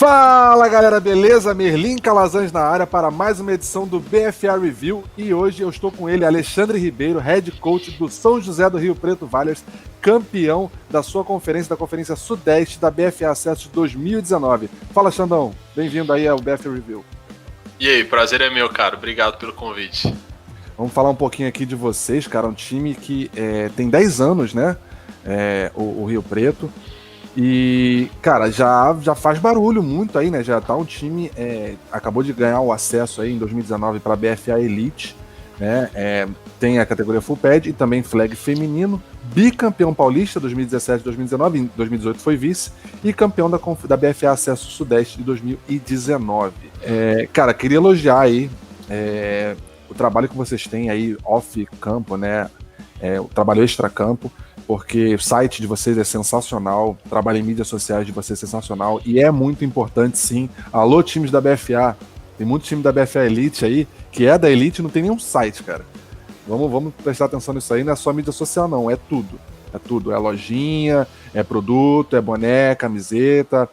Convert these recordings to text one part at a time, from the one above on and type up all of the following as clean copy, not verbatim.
Fala galera, beleza? Merlin Calazans na área para mais uma edição do BFA Review e hoje eu estou com ele, Alexandre Ribeiro, Head Coach do São José do Rio Preto Valhers, campeão da sua conferência, da Conferência Sudeste da BFA Acesso 2019. Fala Xandão, bem-vindo aí ao BFA Review. E aí, prazer é meu, cara, obrigado pelo convite. Vamos falar um pouquinho aqui de vocês, cara, um time que tem 10 anos, né, o Rio Preto. E, cara, já faz barulho muito aí, né? Já tá um time, acabou de ganhar o acesso aí em 2019 para a BFA Elite, né? Tem a categoria Full Pad e também flag feminino, bicampeão paulista 2017 e 2019, em 2018 foi vice, e campeão da BFA Acesso Sudeste de 2019. Cara, queria elogiar aí o trabalho que vocês têm aí off-campo, né? O trabalho extra-campo, porque o site de vocês é sensacional, o trabalho em mídias sociais de vocês é sensacional e é muito importante, sim. Alô, times da BFA, tem muito time da BFA Elite aí, que é da Elite e não tem nenhum site, cara. Vamos prestar atenção nisso aí, não é só mídia social não, é tudo. É tudo, é lojinha, é produto, é boné, camiseta,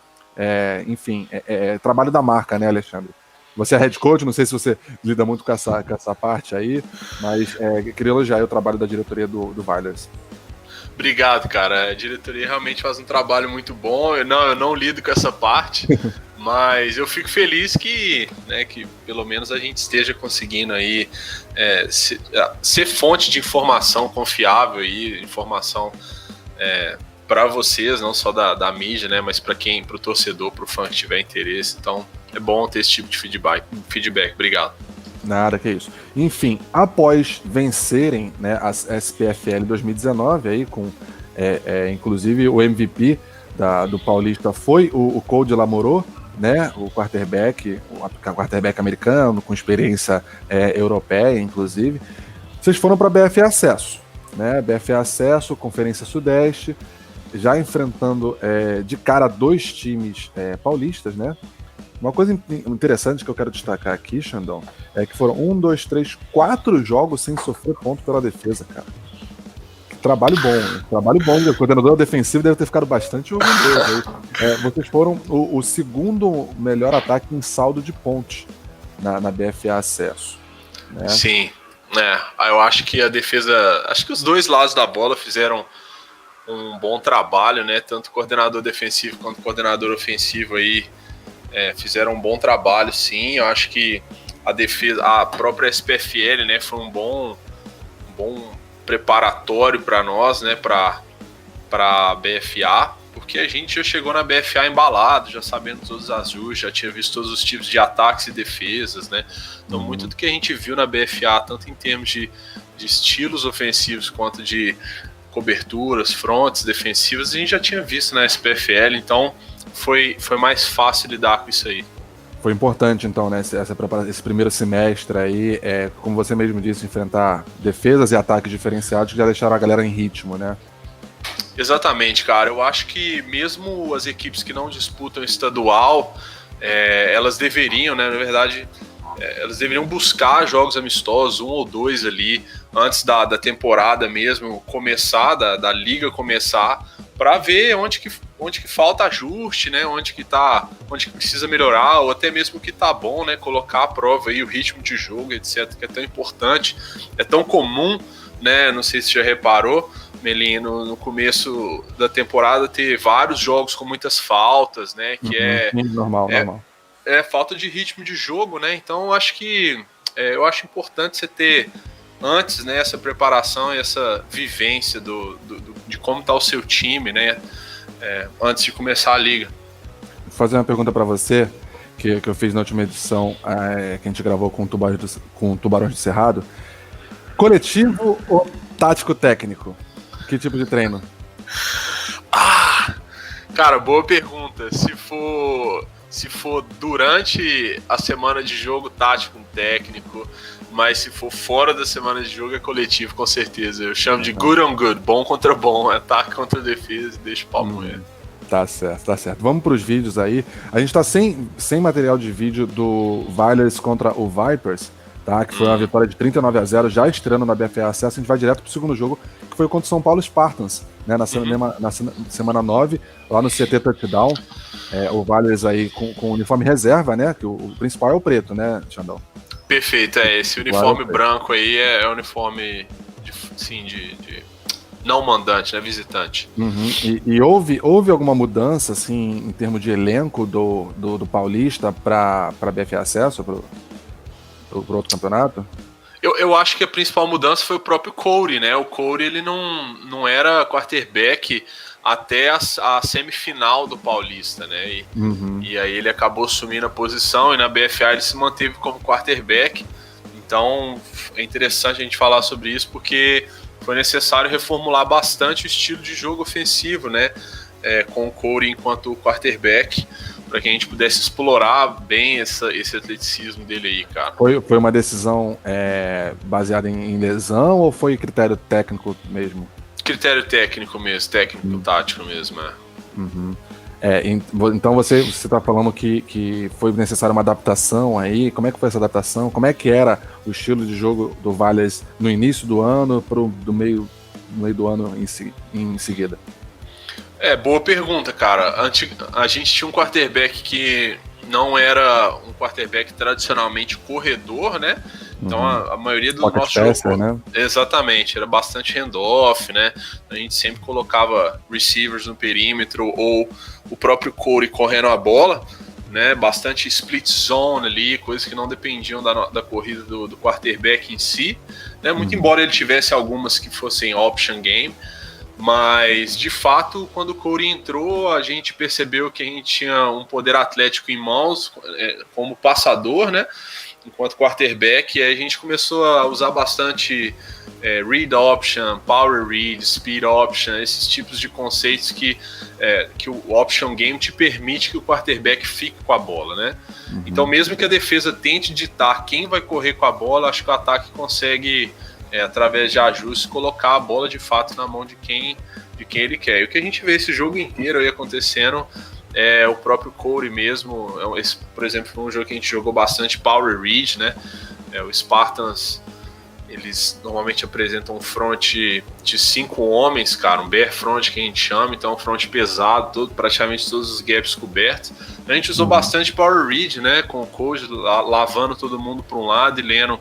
enfim, é trabalho da marca, né, Alexandre? Você é head coach, não sei se você lida muito com essa parte aí, mas queria elogiar o trabalho da diretoria do Valhers. Obrigado, cara. A diretoria realmente faz um trabalho muito bom. Eu não lido com essa parte, mas eu fico feliz que pelo menos a gente esteja conseguindo aí ser fonte de informação confiável aí, informação para vocês, não só da mídia, né, mas para o torcedor, para o fã que tiver interesse. Então é bom ter esse tipo de feedback. Obrigado. Nada, que isso. Enfim, após vencerem, né, a SPFL 2019, aí, com inclusive o MVP do Paulista foi o Cody Lamoureux, né, o quarterback americano, com experiência europeia, inclusive. Vocês foram para a BFA Acesso, né? BFA Acesso, Conferência Sudeste, já enfrentando de cara dois times paulistas, né? Uma coisa interessante que eu quero destacar aqui, Xandão, é que foram 4 jogos sem sofrer ponto pela defesa, cara. Trabalho bom. O coordenador defensivo deve ter ficado bastante orgulhoso aí. Vocês foram o segundo melhor ataque em saldo de pontos na BFA Acesso, né? Sim, eu acho que a defesa, acho que os dois lados da bola fizeram um bom trabalho, né? Tanto o coordenador defensivo quanto o coordenador ofensivo aí fizeram um bom trabalho, sim. Eu acho que a defesa, a própria SPFL, né, foi um bom preparatório para nós, né, para a BFA, porque a gente já chegou na BFA embalado, já sabendo todos os ajustes, já tinha visto todos os tipos de ataques e defesas, né? Então muito do que a gente viu na BFA, tanto em termos de estilos ofensivos quanto de coberturas, frontes defensivas, a gente já tinha visto na SPFL, então foi mais fácil lidar com isso aí. Foi importante, então, né, esse primeiro semestre aí, como você mesmo disse, enfrentar defesas e ataques diferenciados que já deixaram a galera em ritmo, né? Exatamente, cara. Eu acho que mesmo as equipes que não disputam estadual, elas deveriam, né, na verdade, elas deveriam buscar jogos amistosos, 1 ou 2 ali, antes da temporada mesmo começar, da liga começar, para ver onde que falta ajuste, né? Onde que precisa melhorar, ou até mesmo o que tá bom, né? Colocar à prova aí o ritmo de jogo, etc., que é tão importante, é tão comum, né? Não sei se você já reparou, Melino, no começo da temporada ter vários jogos com muitas faltas, né? Que normal. Falta de ritmo de jogo, né? Então eu acho importante você ter antes, né, essa preparação e essa vivência de como está o seu time, né, antes de começar a liga. Vou fazer uma pergunta para você, que eu fiz na última edição, que a gente gravou com Tubarões do Cerrado. Coletivo ou tático técnico? Que tipo de treino? Cara, boa pergunta. Se for durante a semana de jogo, tático técnico, mas se for fora da semana de jogo, é coletivo, com certeza. Eu chamo de good on good, bom contra bom, ataque contra defesa, deixa o pau moer. Tá certo. Vamos pros vídeos aí. A gente tá sem material de vídeo do Valhers contra o Vipers, tá? Que foi uma vitória de 39-0, já estreando na BFA Acesso. A gente vai direto pro segundo jogo, que foi contra o São Paulo Spartans, né, na semana 9, lá no CT Touchdown, o Valles aí com o uniforme reserva, né, que o principal é o preto, né, Xandão? Perfeito, esse uniforme branco aí é uniforme de não mandante, né, visitante. Uhum. E houve alguma mudança, assim, em termos de elenco do Paulista para BFA Acesso, pro outro campeonato? Eu acho que a principal mudança foi o próprio Corey, né? O Corey, ele não era quarterback até a semifinal do Paulista, né? E aí ele acabou assumindo a posição, e na BFA ele se manteve como quarterback. Então é interessante a gente falar sobre isso, porque foi necessário reformular bastante o estilo de jogo ofensivo, né? Com o Corey enquanto quarterback, para que a gente pudesse explorar bem esse atleticismo dele aí, cara. Foi uma decisão baseada em lesão ou foi critério técnico mesmo? Critério técnico mesmo, tático mesmo, Uhum. Então você está falando que foi necessária uma adaptação aí. Como é que foi essa adaptação? Como é que era o estilo de jogo do Valles no início do ano do meio do ano em seguida? Boa pergunta, cara. A gente tinha um quarterback que não era um quarterback tradicionalmente corredor, né? Então a maioria do nosso jogo, né? Exatamente, era bastante handoff, né? A gente sempre colocava receivers no perímetro ou o próprio Corey correndo a bola, né? Bastante split zone ali, coisas que não dependiam da corrida do quarterback em si, né? Muito embora ele tivesse algumas que fossem option game. Mas, de fato, quando o Corey entrou, a gente percebeu que a gente tinha um poder atlético em mãos, como passador, né? Enquanto quarterback, e aí a gente começou a usar bastante read option, power read, speed option, esses tipos de conceitos que o option game te permite que o quarterback fique com a bola, né? Então, mesmo que a defesa tente ditar quem vai correr com a bola, acho que o ataque consegue, através de ajustes, colocar a bola de fato na mão de quem ele quer. E o que a gente vê esse jogo inteiro aí acontecendo é o próprio Corey mesmo. Esse, por exemplo, foi um jogo que a gente jogou bastante Power Read, né? O Spartans, eles normalmente apresentam um front de 5 homens, cara, um bear front que a gente chama, então um front pesado, praticamente todos os gaps cobertos. A gente usou bastante Power Read, né? Com o coach lavando todo mundo para um lado e lendo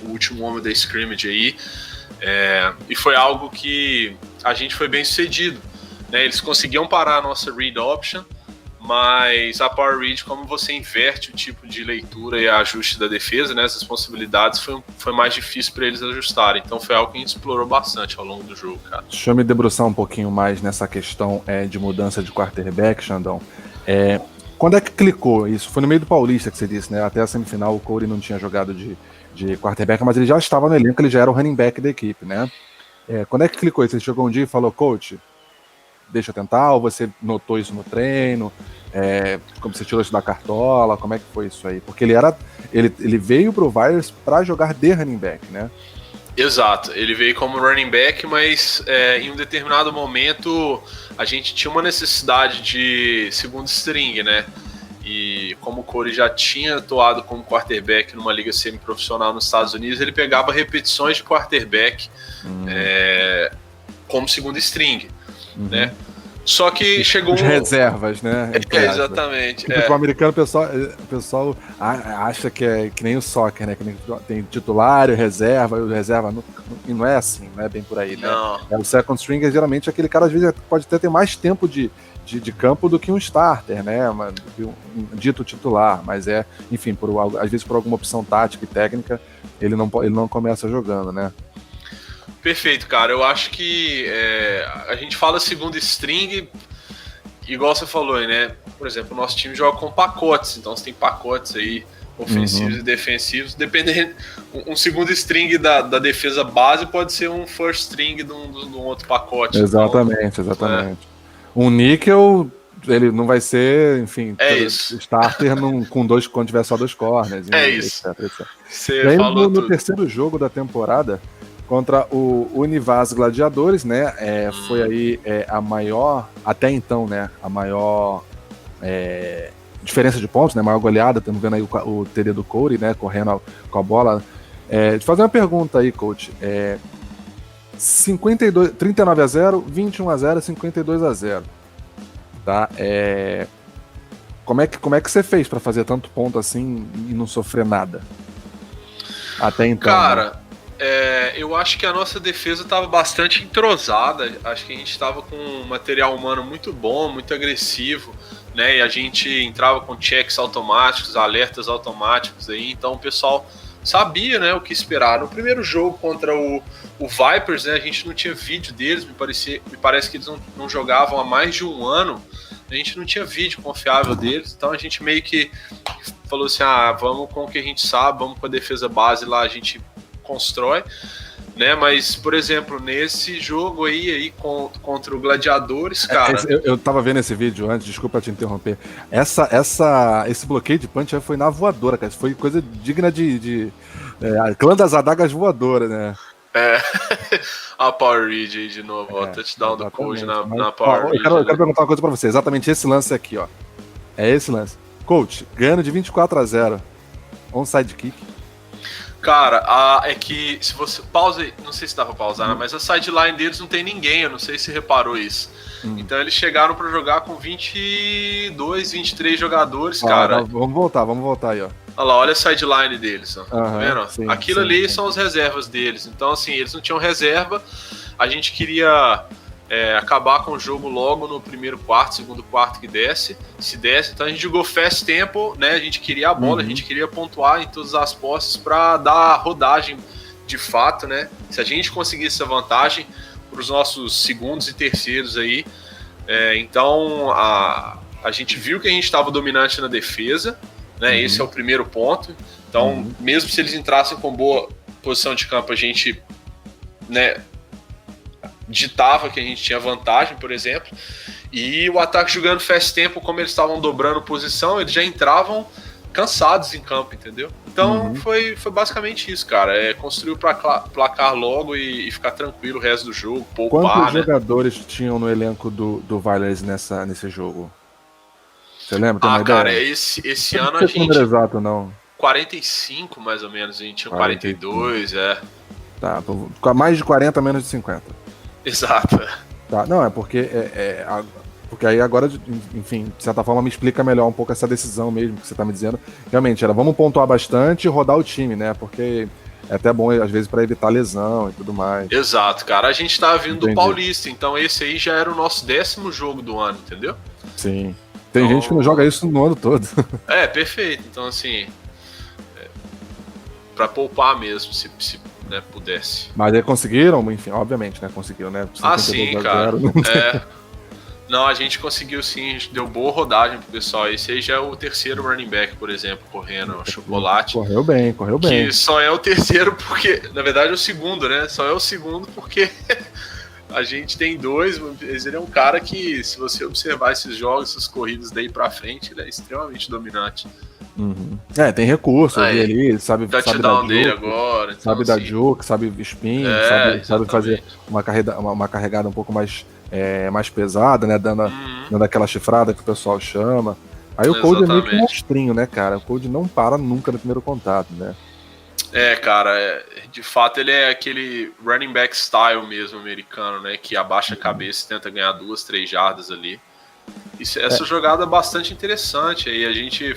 o último homem da scrimmage aí, e foi algo que a gente foi bem sucedido, né? Eles conseguiam parar a nossa read option, mas a power read, como você inverte o tipo de leitura e ajuste da defesa, né, essas possibilidades, foi mais difícil para eles ajustarem. Então foi algo que a gente explorou bastante ao longo do jogo, cara. Deixa eu me debruçar um pouquinho mais nessa questão de mudança de quarterback, Xandão. Quando é que clicou isso? Foi no meio do Paulista que você disse, né? Até a semifinal o Corey não tinha jogado de quarterback, mas ele já estava no elenco, ele já era o running back da equipe, né? Quando é que clicou isso? Ele chegou um dia e falou, coach, deixa eu tentar, ou você notou isso no treino? Como você tirou isso da cartola? Como é que foi isso aí? Porque ele veio pro Valles para jogar de running back, né? Exato, ele veio como running back, mas em um determinado momento a gente tinha uma necessidade de segundo string, né? E como o Corey já tinha atuado como quarterback numa liga semiprofissional nos Estados Unidos, ele pegava repetições de quarterback como segundo string, né? Só que chegou... Os reservas, né? Exatamente. Porque o americano, o pessoal acha que é que nem o soccer, né? Que nem tem titular, reserva, e o reserva e não é assim, não é bem por aí, né? Não. O second string geralmente aquele cara, às vezes, pode até ter mais tempo de campo do que um starter, né? Do que um dito titular, mas enfim, às vezes por alguma opção tática e técnica, ele não começa jogando, né? Perfeito, cara. Eu acho que a gente fala segundo string, igual você falou aí, né? Por exemplo, o nosso time joga com pacotes, então você tem pacotes aí ofensivos e defensivos. Dependendo, um segundo string da defesa base pode ser um first string de um outro pacote. Exatamente, então, exatamente. Um níquel, ele não vai ser, enfim, starter quando tiver só 2 corners. Isso. Etc. Você falou no terceiro jogo da temporada, contra o Univaz Gladiadores, né? Foi aí a maior, até então, né? A maior diferença de pontos, né? A maior goleada. Estamos vendo aí o TD do Corey, né? Correndo com a bola. Te fazer uma pergunta aí, coach. 39-0, 21-0, 52-0. Tá? Como é que você fez pra fazer tanto ponto assim e não sofrer nada? Até então. Cara, né? eu acho que a nossa defesa estava bastante entrosada. Acho que a gente estava com um material humano muito bom, muito agressivo, né? E a gente entrava com checks automáticos, alertas automáticos aí. Então o pessoal sabia, né, o que esperar. No primeiro jogo contra o Vipers, né, a gente não tinha vídeo deles. Me parece que eles não jogavam há mais de um ano. A gente não tinha vídeo confiável deles. Então a gente meio que falou assim, vamos com o que a gente sabe, vamos com a defesa base lá, a gente constrói, né? Mas, por exemplo, nesse jogo aí contra o Gladiadores, cara... Eu tava vendo esse vídeo antes, desculpa te interromper. Esse bloqueio de punch foi na voadora, cara. Foi coisa digna de clã das adagas voadoras, né? A Power Read aí de novo, ó, touchdown do Coach na Power Read. Eu quero perguntar uma coisa pra você, exatamente esse lance aqui, ó. É esse lance. Coach, ganhando de 24-0, onside kick. Cara, é que se você pausa, não sei se dá pra pausar, né? Mas a sideline deles não tem ninguém, eu não sei se reparou isso. Então eles chegaram pra jogar com 22, 23 jogadores, cara. Vamos voltar aí, ó. Olha lá, olha a sideline deles, ó. Tá vendo? Sim, Aquilo ali são as reservas deles. Então, assim, eles não tinham reserva. A gente queria acabar com o jogo logo no primeiro quarto, segundo quarto que desce. Se desce, então a gente jogou fast tempo, né? A gente queria a bola, a gente queria pontuar em todas as posses para dar rodagem de fato, né? Se a gente conseguisse essa vantagem para os nossos segundos e terceiros aí, então a gente viu que a gente estava dominante na defesa, né? Esse é o primeiro ponto. Então, mesmo se eles entrassem com boa posição de campo, a gente, né, ditava que a gente tinha vantagem, por exemplo, e o ataque jogando fast tempo, como eles estavam dobrando posição, eles já entravam cansados em campo, entendeu? Então foi basicamente isso, cara, construir o placar logo e ficar tranquilo o resto do jogo, poupar. Quantos jogadores tinham no elenco do Valors nesse jogo? Você lembra? Tem uma cara, ideia? esse ano a gente... exato, não. 45, mais ou menos, a gente tinha 42, Tá, mais de 40, menos de 50. Exato. Tá, não, é porque porque aí agora, enfim, de certa forma me explica melhor um pouco essa decisão mesmo que você tá me dizendo. Realmente, vamos pontuar bastante e rodar o time, né? Porque é até bom, às vezes, para evitar lesão e tudo mais. Exato, cara. A gente tava vindo do Paulista, então esse aí já era o nosso 10º jogo do ano, entendeu? Sim. Tem gente que não joga isso no ano todo. Perfeito. Então, assim, pra poupar mesmo, se né, pudesse. Mas aí conseguiram, enfim, obviamente, né? Conseguiram, né? Sim, cara. Não, a gente conseguiu sim, a gente deu boa rodagem pro pessoal. Esse aí já é o terceiro running back, por exemplo, correndo, o Chocolate. Correu bem. Que só é o terceiro porque, na verdade, é o segundo, né? Só é o segundo porque a gente tem dois. Ele é um cara que, se você observar esses jogos, essas corridas daí pra frente, ele é extremamente dominante. Tem recurso ali, sabe touchdown dele agora. Então, sabe dar juke, sabe spin, sabe fazer uma carregada um pouco mais pesada, né? Dando aquela chifrada que o pessoal chama. Aí o Code é meio que um monstrinho, né, cara? O Code não para nunca no primeiro contato, né? Cara, de fato ele é aquele running back style mesmo americano, né? Que abaixa a cabeça e tenta ganhar 2, 3 jardas ali. Essa jogada é bastante interessante. Aí a gente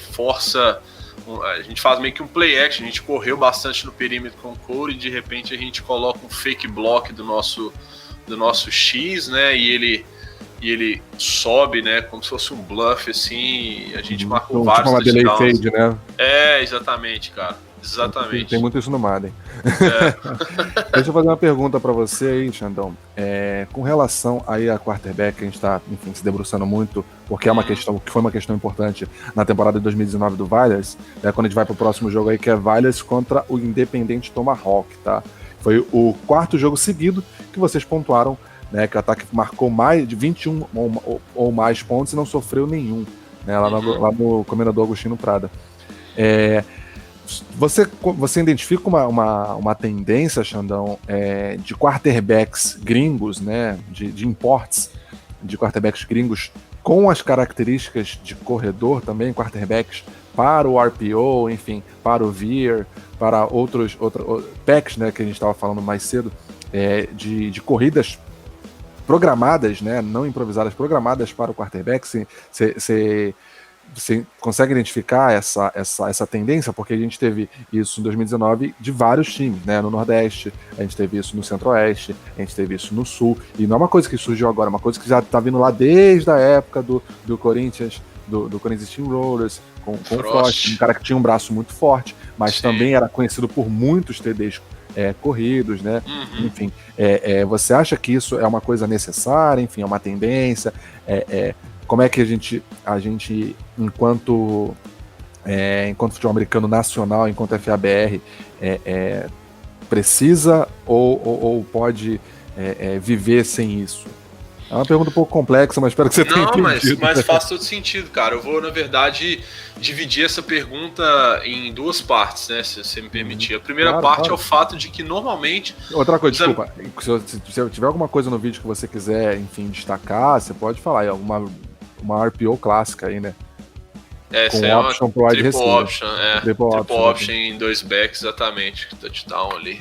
a gente faz meio que um play action. A gente correu bastante no perímetro com o Cody e de repente a gente coloca um fake block do nosso X, né? E ele sobe, né? Como se fosse um bluff, assim. E a gente marcou vários uma delay fade, né? Exatamente, cara. Exatamente. Tem muito isso no Madden. Deixa eu fazer uma pergunta pra você aí, Xandão. Com relação aí a quarterback, a gente tá, enfim, se debruçando muito, porque é uma questão que foi uma questão importante na temporada de 2019 do Valors, né, quando a gente vai pro próximo jogo aí, que é Valors contra o Independente Tomahawk, tá? Foi o 4º jogo seguido que vocês pontuaram, né, que o ataque marcou mais de 21 ou mais pontos e não sofreu nenhum, né, lá no Comendador Agostinho Prada. Você identifica uma tendência, Xandão, de quarterbacks gringos, né, de imports de quarterbacks gringos com as características de corredor também, quarterbacks para o RPO, enfim, para o Veer, para outros packs, né, que a gente estava falando mais cedo, de corridas programadas, né, não improvisadas, programadas para o quarterback. Você consegue identificar essa tendência? Porque a gente teve isso em 2019 de vários times, né? No Nordeste, a gente teve isso no Centro-Oeste, a gente teve isso no Sul, e não é uma coisa que surgiu agora, é uma coisa que já tá vindo lá desde a época do Corinthians, do Corinthians Steamrollers, com o Frost, um cara que tinha um braço muito forte, mas também era conhecido por muitos TDs corridos, né? Enfim, você acha que isso é uma coisa necessária? Enfim, é uma tendência? Como é que a gente enquanto futebol americano nacional, enquanto FABR, precisa ou pode viver sem isso? É uma pergunta um pouco complexa, mas espero que você tenha entendido. Mas faz todo sentido, cara. Eu vou, na verdade, dividir essa pergunta em duas partes, né? Se você me permitir. A primeira parte é o fato de que, normalmente... Outra coisa, desculpa. Se tiver alguma coisa no vídeo que você quiser, enfim, destacar, você pode falar. É uma RPO clássica aí, né? Com option pro wide receiver. Triple option em 2 backs, exatamente. Touchdown ali.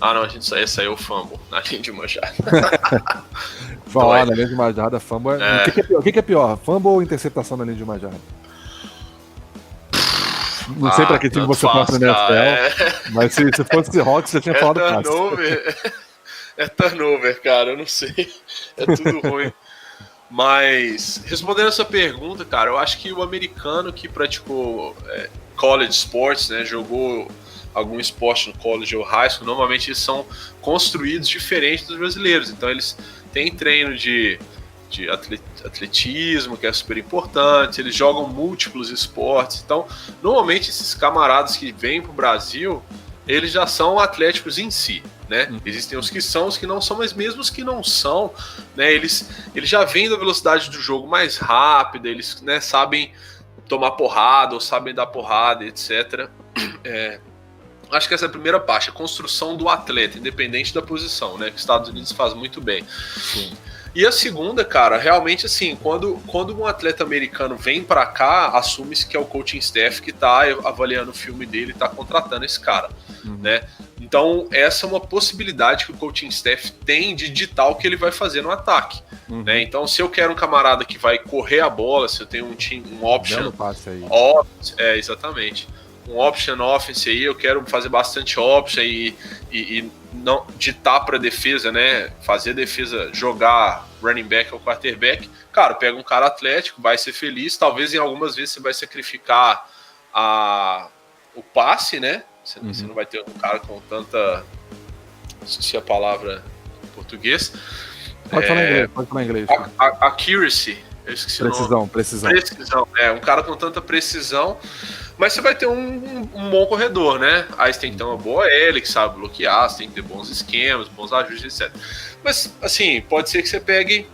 Ah, não, esse aí é o fumble, na linha de uma jarda. Falar na linha de uma jarda, fumble. O que é pior? Fumble ou interceptação na linha de uma jarda? Não sei pra que time você torce no NFL, mas se fosse Hawks, você tinha falado turnover. É turnover, cara, eu não sei. É tudo ruim. Mas, respondendo essa pergunta, cara, eu acho que o americano que praticou college sports, né, jogou algum esporte no college ou high school, normalmente eles são construídos diferentes dos brasileiros. Então eles têm treino de atletismo, que é super importante, eles jogam múltiplos esportes. Então, normalmente esses camaradas que vêm para o Brasil, eles já são atléticos em si, né? Existem os que são, os que não são, mas mesmo os que não são, né, eles já vêm da velocidade do jogo mais rápida, eles, né, sabem tomar porrada ou sabem dar porrada, etc. Acho que essa é a primeira parte, a construção do atleta, independente da posição, né? Que os Estados Unidos faz muito bem. Sim. E a segunda, cara, realmente assim, quando um atleta americano vem pra cá, assume-se que é o coaching staff que tá avaliando o filme dele e tá contratando esse cara, né? Então, essa é uma possibilidade que o coaching staff tem de ditar o que ele vai fazer no ataque, né? Então, se eu quero um camarada que vai correr a bola, se eu tenho um option... exatamente. Um option offense aí, eu quero fazer bastante option e não ditar para defesa, né? Fazer a defesa jogar running back ou quarterback. Cara, pega um cara atlético, vai ser feliz. Talvez em algumas vezes você vai sacrificar o passe, né? Você não vai ter um cara com tanta... Esqueci a palavra em português. Pode falar em inglês. Accuracy. Eu esqueci precisão. Precisão. Um cara com tanta precisão. Mas você vai ter um bom corredor, né? Aí você tem que ter uma boa L, que sabe bloquear, você tem que ter bons esquemas, bons ajustes, etc. Mas, assim, pode ser que você pegue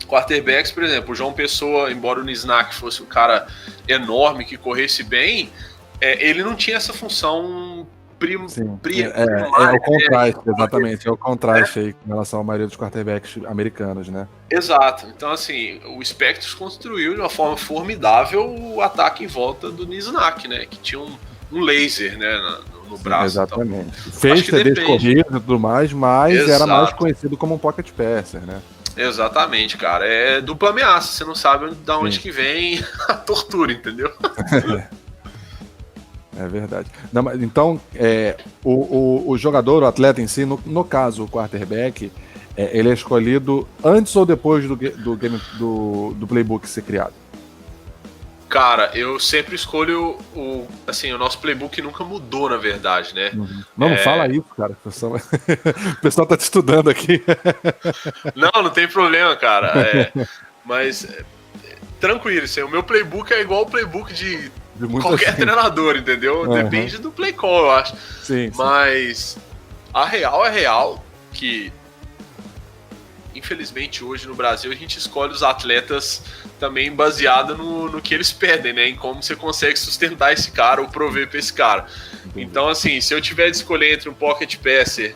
quarterbacks, por exemplo, o João Pessoa, embora o Nisnak fosse um cara enorme, que corresse bem, ele não tinha essa função é o contraste, exatamente. É o contraste aí com relação à maioria dos quarterbacks americanos, né? Exato. Então, assim, o Spectros construiu de uma forma formidável o ataque em volta do Nisnak, né? Que tinha um laser, né, no braço. Exatamente. Então, fez TDs corridos e tudo mais, mas era mais conhecido como um pocket passer, né? Exatamente, cara. É dupla ameaça. Você não sabe de onde que vem a tortura, entendeu? É verdade. Não, mas, então, o jogador, o atleta em si, no caso o quarterback, ele é escolhido antes ou depois do playbook ser criado? Cara, eu sempre escolho o nosso playbook nunca mudou, na verdade, né? Não fala isso, cara. O pessoal tá te estudando aqui. Não tem problema, cara. Mas tranquilo, o meu playbook é igual o playbook de qualquer treinador, entendeu? Depende do play call, eu acho. Sim. Mas a real é real que, infelizmente, hoje no Brasil a gente escolhe os atletas também baseado no que eles pedem, né? Em como você consegue sustentar esse cara ou prover para esse cara. Então, assim, se eu tiver de escolher entre um pocket passer,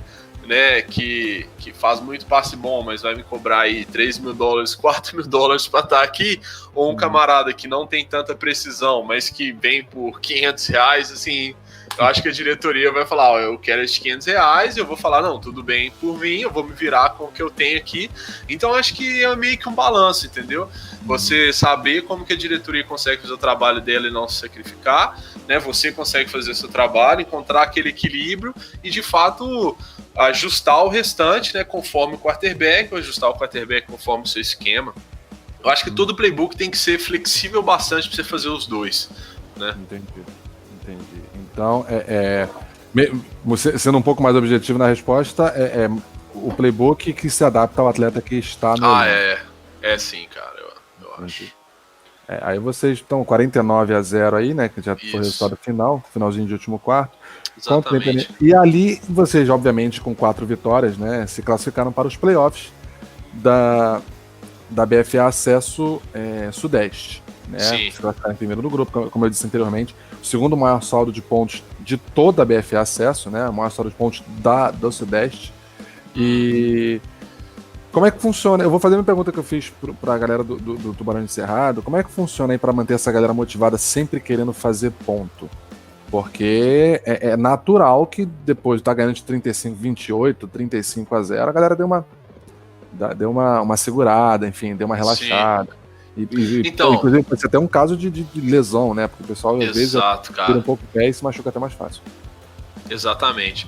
né, que faz muito passe bom, mas vai me cobrar aí $3 mil, $4 mil para estar aqui, ou um camarada que não tem tanta precisão, mas que vem por R$500, assim, Eu acho que a diretoria vai falar, ó, eu quero esses R$500, eu vou falar, não, tudo bem por mim, eu vou me virar com o que eu tenho aqui. Então acho que é meio que um balanço, entendeu? Você saber como que a diretoria consegue fazer o trabalho dela e não se sacrificar, né? Você consegue fazer o seu trabalho, encontrar aquele equilíbrio e, de fato, ajustar o restante, né? Conforme o quarterback, ou ajustar o quarterback conforme o seu esquema. Eu acho que todo playbook tem que ser flexível bastante para você fazer os dois, né? Entendi. Então, você sendo um pouco mais objetivo na resposta, o playbook que se adapta ao atleta que está no... É sim, cara, eu acho. Aí vocês estão 49-0 aí, né, que já foi o resultado final, finalzinho de último quarto. Exatamente. E ali vocês, obviamente, com 4 vitórias, né, se classificaram para os playoffs da BFA Acesso Sudeste. Né? Sim. Se classificaram em primeiro no grupo, como eu disse anteriormente, o segundo maior saldo de pontos de toda a BFA Acesso, né, o maior saldo de pontos do Sudeste. E como é que funciona? Eu vou fazer uma pergunta que eu fiz pra galera do Tubarão de Cerrado. Como é que funciona aí pra manter essa galera motivada, sempre querendo fazer ponto? Porque é natural que depois de estar ganhando de 35-28, 35-0, a galera deu uma segurada, enfim, deu uma relaxada. Então, inclusive, pode ser até um caso de lesão, né? Porque o pessoal, às vezes, tira um pouco o pé e se machuca até mais fácil. Exatamente.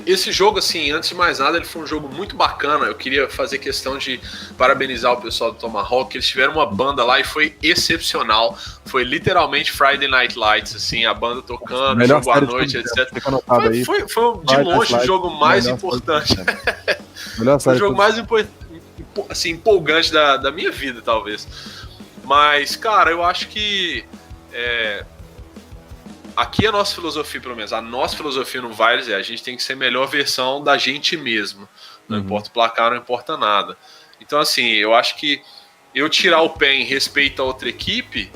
Esse jogo, assim, antes de mais nada, ele foi um jogo muito bacana. Eu queria fazer questão de parabenizar o pessoal do Tomahawk. Eles tiveram uma banda lá e foi excepcional. Foi literalmente Friday Night Lights, assim, a banda tocando, melhor jogo à noite, etc. Foi de longe o jogo mais importante. Foi o jogo mais assim, empolgante da minha vida, talvez. Mas, cara, eu acho que aqui a nossa filosofia, pelo menos, a nossa filosofia no Vibes a gente tem que ser a melhor versão da gente mesmo. Não importa o placar, não importa nada. Então, assim, eu acho que eu tirar o pé em respeito a outra equipe,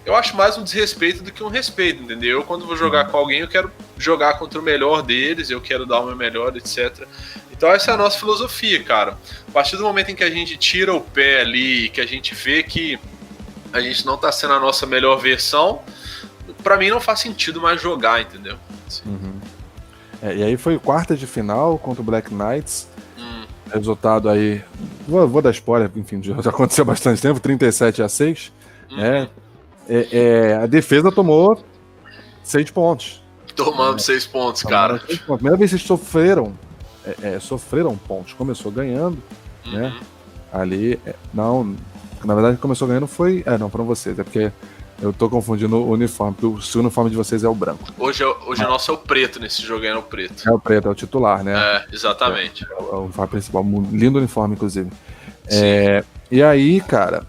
eu acho mais um desrespeito do que um respeito, entendeu? Eu, quando vou jogar com alguém, eu quero jogar contra o melhor deles, eu quero dar o meu melhor, etc. Então essa é a nossa filosofia, cara. A partir do momento em que a gente tira o pé ali, que a gente vê que a gente não tá sendo a nossa melhor versão, pra mim não faz sentido mais jogar, entendeu? Assim. E aí foi quarta de final contra o Black Knights. Resultado aí, vou dar spoiler, enfim, já aconteceu há bastante tempo, 37-6. A defesa tomou 6 pontos. Tomamos 6 pontos, cara. 6 pontos. Primeira vez que eles sofreram pontos. Começou ganhando, né? Ali, não, na verdade começou ganhando não, foram vocês, é porque eu tô confundindo o uniforme, porque o uniforme de vocês é o branco. Hoje o nosso é o preto, nesse jogo é o preto. É o preto, é o titular, né? Exatamente. É o uniforme principal, lindo uniforme, inclusive. E aí, cara,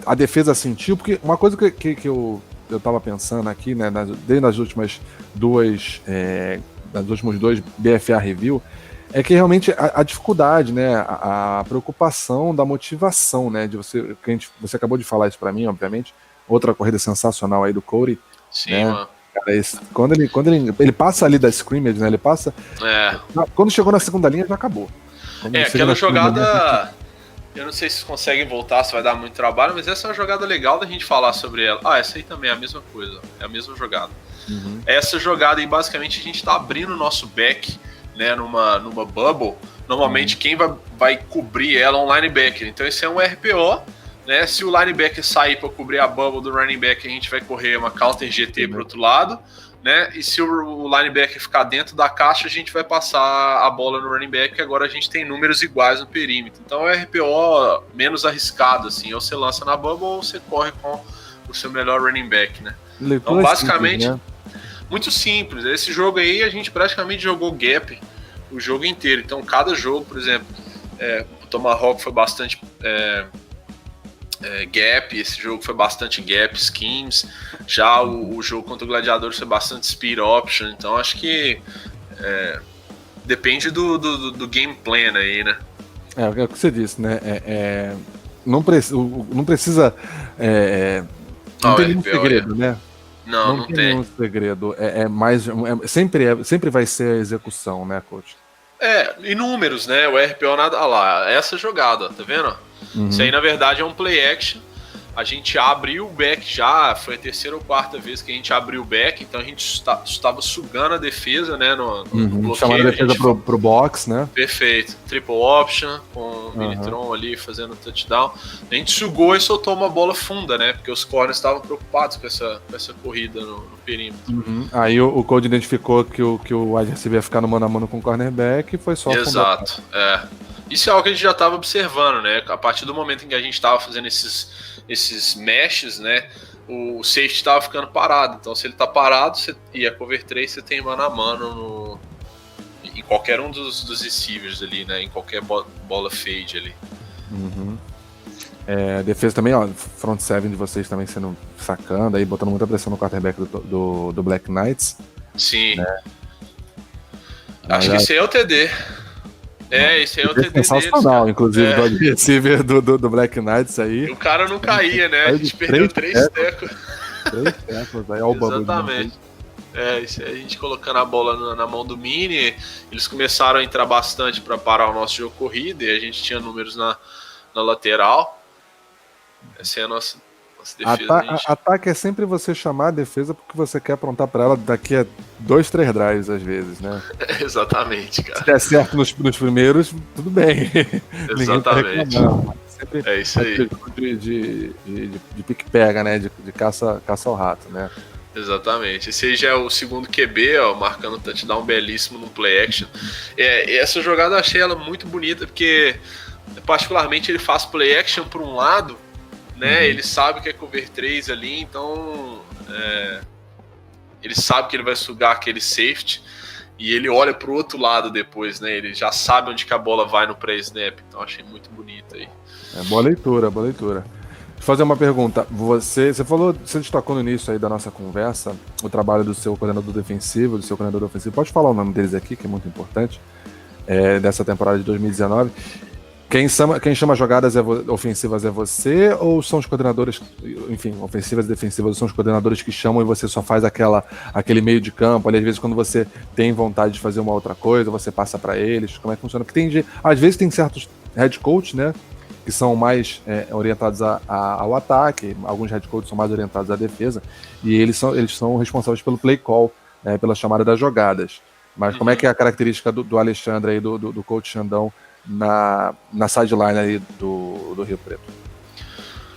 a defesa sentiu, porque uma coisa que eu tava pensando aqui, né, desde as últimas dos últimos 2 BFA Review, é que realmente a dificuldade, né, a preocupação da motivação, né, de você acabou de falar isso pra mim, obviamente, outra corrida sensacional aí do Corey. Sim, né? mano. Cara, quando ele passa ali da scrimmage, né, ele passa... Quando chegou na segunda linha, já acabou. Aquela jogada... Eu não sei se vocês conseguem voltar, se vai dar muito trabalho, mas essa é uma jogada legal da gente falar sobre ela. Essa aí também é a mesma coisa, é a mesma jogada. Essa jogada aí, basicamente, a gente tá abrindo o nosso back, né, numa bubble. Normalmente quem vai cobrir ela é um linebacker. Então esse é um RPO, né? Se o linebacker sair para cobrir a bubble do running back, a gente vai correr uma counter GT pro outro lado, né? E se o linebacker ficar dentro da caixa, a gente vai passar a bola no running back. Agora a gente tem números iguais no perímetro. Então é RPO menos arriscado, assim. Ou você lança na bubble ou você corre com o seu melhor running back, né? Então basicamente, simples, né? Muito simples. Esse jogo aí a gente praticamente jogou gap o jogo inteiro. Então cada jogo, por exemplo, o Tomahawk foi bastante gap, esse jogo foi bastante gap schemes, já o jogo contra o Gladiador foi bastante speed option, então acho que depende do game plan aí, né? É o que você disse, né? Não precisa não tem nenhum segredo, né? Não tem nenhum segredo, sempre vai ser a execução, né, coach? E números, né? O RPO nada lá, essa jogada, tá vendo? Isso aí, na verdade, é um play action, a gente abriu o back já, foi a terceira ou quarta vez que a gente abriu o back, então a gente estava sugando a defesa, né, no bloqueio. Chamando a defesa pro box, né? Perfeito. Triple option, com o Minitron ali fazendo touchdown. A gente sugou e soltou uma bola funda, né, porque os corners estavam preocupados com essa corrida no perímetro. Aí o Cold identificou que o wide receiver ia ficar no mano a mano com o cornerback e foi só Exato, Isso é algo que a gente já estava observando, né? A partir do momento em que a gente estava fazendo esses meshes, né? O safety estava ficando parado. Então, se ele está parado e a cover 3, você tem mano a mano em qualquer um dos receivers ali, né? Em qualquer bola fade ali. Defesa também, ó, front seven de vocês também sendo sacando, aí botando muita pressão no quarterback do Black Knights. Sim. Né? Acho que esse aí é o TD. Esse aí é o TD deles. Sensacional, inclusive, do receiver do Black Knights aí. O cara não caía, né? A gente perdeu 3 tecos. 3 tecos, aí ó o bagulho. Exatamente. Isso aí, a gente colocando a bola na mão do Mini, eles começaram a entrar bastante para parar o nosso jogo corrido, e a gente tinha números na lateral. Essa é a nossa defesa. Ataque é sempre você chamar a defesa porque você quer aprontar para ela daqui a 2, 3 drives às vezes, né? Exatamente, cara. Se der certo nos primeiros, tudo bem. Exatamente. Sempre é isso aí. De pique-pega, né? De caça ao rato, né? Exatamente. Esse aí já é o segundo QB, ó, marcando um touchdown belíssimo no play action. Essa jogada eu achei ela muito bonita porque, particularmente, ele faz play action por um lado, né? Ele sabe que é cover 3 ali, então ele sabe que ele vai sugar aquele safety e ele olha pro outro lado depois, né? Ele já sabe onde que a bola vai no pré-snap, então achei muito bonito aí. Boa leitura. Deixa eu fazer uma pergunta. Você destacou no início aí da nossa conversa o trabalho do seu coordenador defensivo, do seu coordenador ofensivo. Pode falar o nome deles aqui, que é muito importante, dessa temporada de 2019. Quem chama jogadas ofensivas é você, ou são os coordenadores, enfim, ofensivas e defensivas, são os coordenadores que chamam e você só faz aquele meio de campo, ali às vezes quando você tem vontade de fazer uma outra coisa, você passa para eles, como é que funciona? Porque às vezes tem certos head coach, né, que são mais orientados ao ataque, alguns head coaches são mais orientados à defesa, e eles são responsáveis pelo play call, pela chamada das jogadas. Mas como é que é a característica do Alexandre aí, do coach Xandão, na sideline aí do Rio Preto?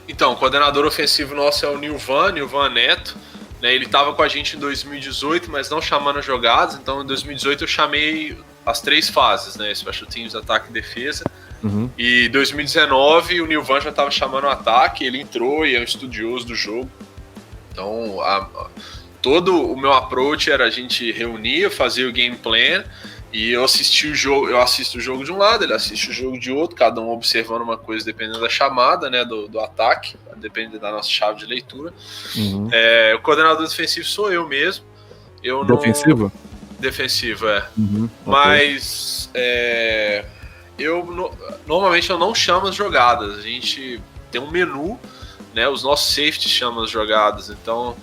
Então, o coordenador ofensivo nosso é o Nilvan Neto, né? Ele estava com a gente em 2018, mas não chamando as jogadas. Então, em 2018 eu chamei as 3 fases, né? Special Teams, ataque e defesa. E em 2019 o Nilvan já estava chamando o ataque, ele entrou e é um estudioso do jogo. Então, todo o meu approach era a gente reunir, fazer o game plan. E eu assisto o jogo de um lado, ele assiste o jogo de outro, cada um observando uma coisa dependendo da chamada, né, do ataque, dependendo da nossa chave de leitura. O coordenador defensivo sou eu mesmo. Defensivo? Defensivo, Mas normalmente eu não chamo as jogadas, a gente tem um menu, né, os nossos safeties chamam as jogadas, então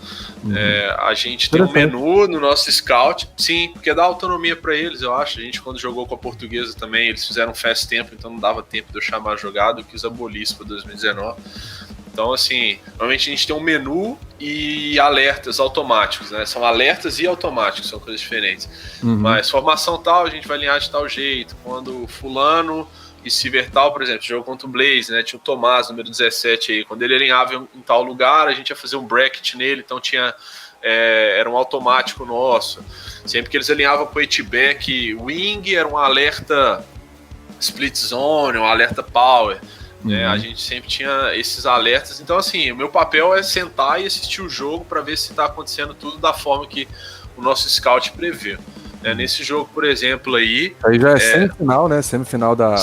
a gente tem um menu no nosso scout, sim, porque dá autonomia para eles, eu acho. A gente, quando jogou com a Portuguesa também, eles fizeram fast tempo, então não dava tempo de eu chamar a jogada, eu quis abolir isso para 2019. Então, assim, normalmente a gente tem um menu e alertas automáticos, né? São alertas e automáticos, são coisas diferentes. Mas formação tal, a gente vai alinhar de tal jeito. Quando fulano e Civertal, por exemplo, jogo contra o Blaze, né? Tinha o Tomás, número 17 aí. Quando ele alinhava em tal lugar, a gente ia fazer um bracket nele, então tinha. Era um automático nosso. Sempre que eles alinhavam com o H-back wing, era um alerta split zone, um alerta power. Né? A gente sempre tinha esses alertas. Então, assim, o meu papel é sentar e assistir o jogo para ver se está acontecendo tudo da forma que o nosso scout prevê. Nesse jogo, por exemplo, aí já é semifinal, né? Semifinal da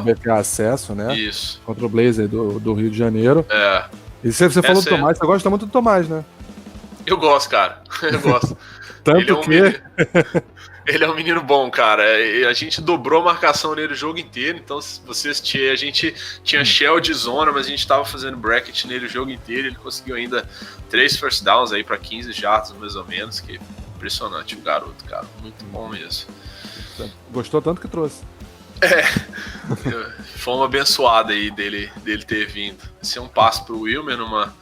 BPA Acesso, né? Isso. Contra o Blazer do Rio de Janeiro. E você falou do Tomás, você gosta muito do Tomás, né? Eu gosto, cara. Eu gosto. Tanto ele é um menino bom, cara. A gente dobrou a marcação nele o jogo inteiro. Então, se você assistir, a gente tinha shell de zona, mas a gente tava fazendo bracket nele o jogo inteiro. Ele conseguiu ainda 3 first downs aí para 15 jardas, mais ou menos, que impressionante o garoto, cara. Muito bom mesmo. Gostou tanto que trouxe. Foi uma abençoada aí dele ter vindo. Esse é um passe pro Wilmer numa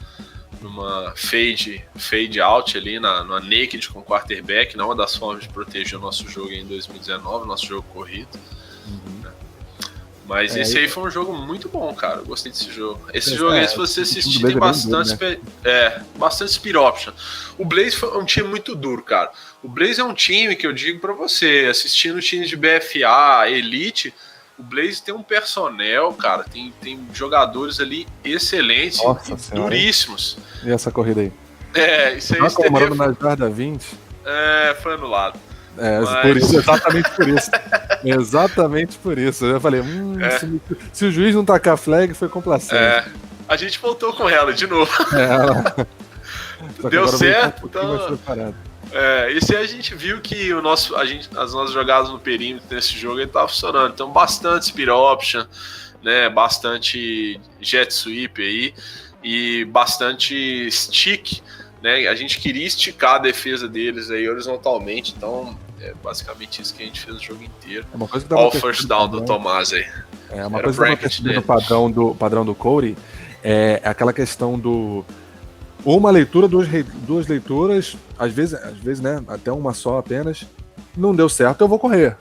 fade out ali, numa naked com quarterback, não uma das formas de proteger o nosso jogo em 2019, nosso jogo corrido. Mas esse aí foi um jogo muito bom, cara. Eu gostei desse jogo. Esse jogo aí, se você assistir, tem bastante speed option. O Blaze foi um time muito duro, cara. O Blaze é um time que eu digo pra você, assistindo times de BFA, Elite, o Blaze tem um personnel, cara, tem jogadores ali excelentes e duríssimos. E essa corrida aí? Isso aí. Comemorando na jarda 20. Foi anulado. Por isso, exatamente por isso. Exatamente por isso. Eu falei, se o juiz não tacar flag, foi complacente. A gente voltou com ela de novo. Deu certo, então. Esse aí a gente viu que as nossas jogadas no perímetro nesse jogo estavam funcionando. Então, bastante speed option, né? Bastante jet sweep aí e bastante stick, né? A gente queria esticar a defesa deles aí horizontalmente, então é basicamente isso que a gente fez o jogo inteiro. Olha o first down do Tomás aí. Uma coisa que eu percebi no padrão do Cody é aquela questão do uma leitura, duas leituras, às vezes, né, até uma só apenas, não deu certo, eu vou correr.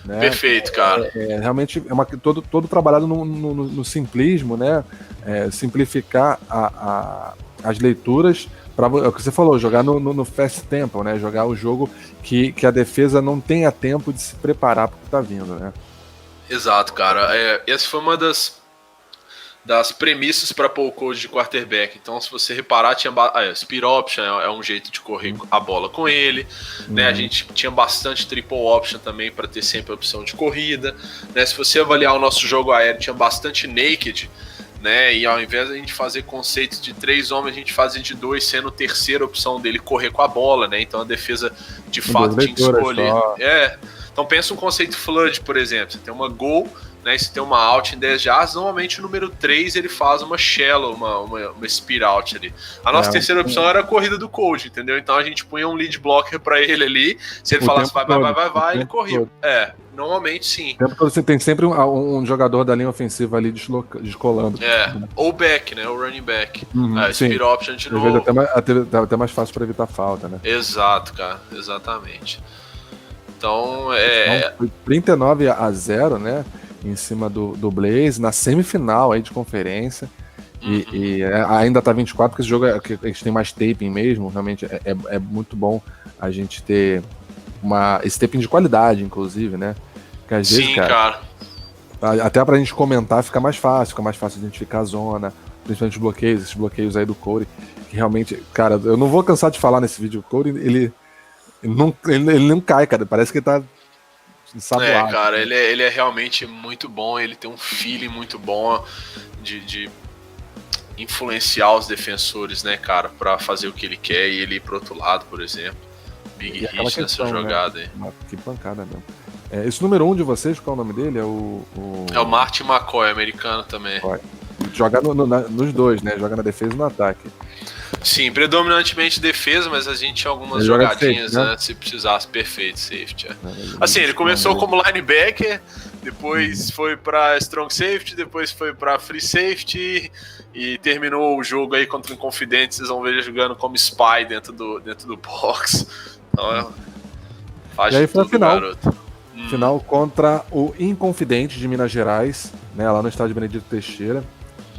Né? Perfeito, cara. Realmente todo trabalhado no simplismo, né? Simplificar as leituras para o que você falou, jogar no fast tempo, né? Jogar o jogo que a defesa não tenha tempo de se preparar para o que tá vindo, né? Exato, cara. Essa foi uma das premissas para pôr o coach de quarterback. Então, se você reparar, tinha speed option é um jeito de correr a bola com ele, né? A gente tinha bastante triple option também para ter sempre a opção de corrida, né? Se você avaliar o nosso jogo aéreo, tinha bastante naked, né? E ao invés de a gente fazer conceitos de 3 homens, a gente fazia de 2, sendo a terceira opção dele correr com a bola, né? Então a defesa de fato tinha que escolher. Então pensa um conceito flood, por exemplo. Você tem uma goal, né, se tem uma out em 10 yards, normalmente o número 3 ele faz uma shallow, uma speed out ali. A nossa terceira opção era a corrida do coach, entendeu? Então a gente punha um lead blocker pra ele ali, se ele falasse vai, ele corria. Normalmente sim. O tempo todo você tem sempre um jogador da linha ofensiva ali descolando. Ou back, né, o running back. Speed option de novo. Até mais fácil pra evitar falta, né? Exato, cara, exatamente. Então, foi 39-0, né? Em cima do Blaze, na semifinal aí de conferência. E ainda tá 24, porque esse jogo a gente tem mais taping mesmo. Realmente é muito bom a gente ter esse taping de qualidade, inclusive, né? Porque às vezes, cara, até pra gente comentar fica mais fácil identificar a zona, principalmente esses bloqueios aí do Cody, que realmente, cara, eu não vou cansar de falar nesse vídeo, o Cody, ele não cai, cara, parece que ele tá ensaboado. Cara, ele é realmente muito bom, ele tem um feeling muito bom de influenciar os defensores, né, cara, pra fazer o que ele quer e ele ir pro outro lado, por exemplo. Big hit nessa jogada, né? Aí. Que pancada mesmo. Esse número 1 de vocês, qual é o nome dele? É o Martin McCoy, americano também. Joga nos dois, né? Joga na defesa e no ataque. Sim, predominantemente defesa, mas a gente tinha algumas jogadinhas, safety, né? Se precisasse, perfeito, safety. Assim, ele começou como linebacker, depois foi pra strong safety, depois foi pra free safety e terminou o jogo aí contra o Inconfidente. Vocês vão ver ele jogando como spy dentro do box. Então, faz e aí foi tudo, a final. Garoto. Final contra o Inconfidente de Minas Gerais, né? Lá no estádio Benedito Teixeira,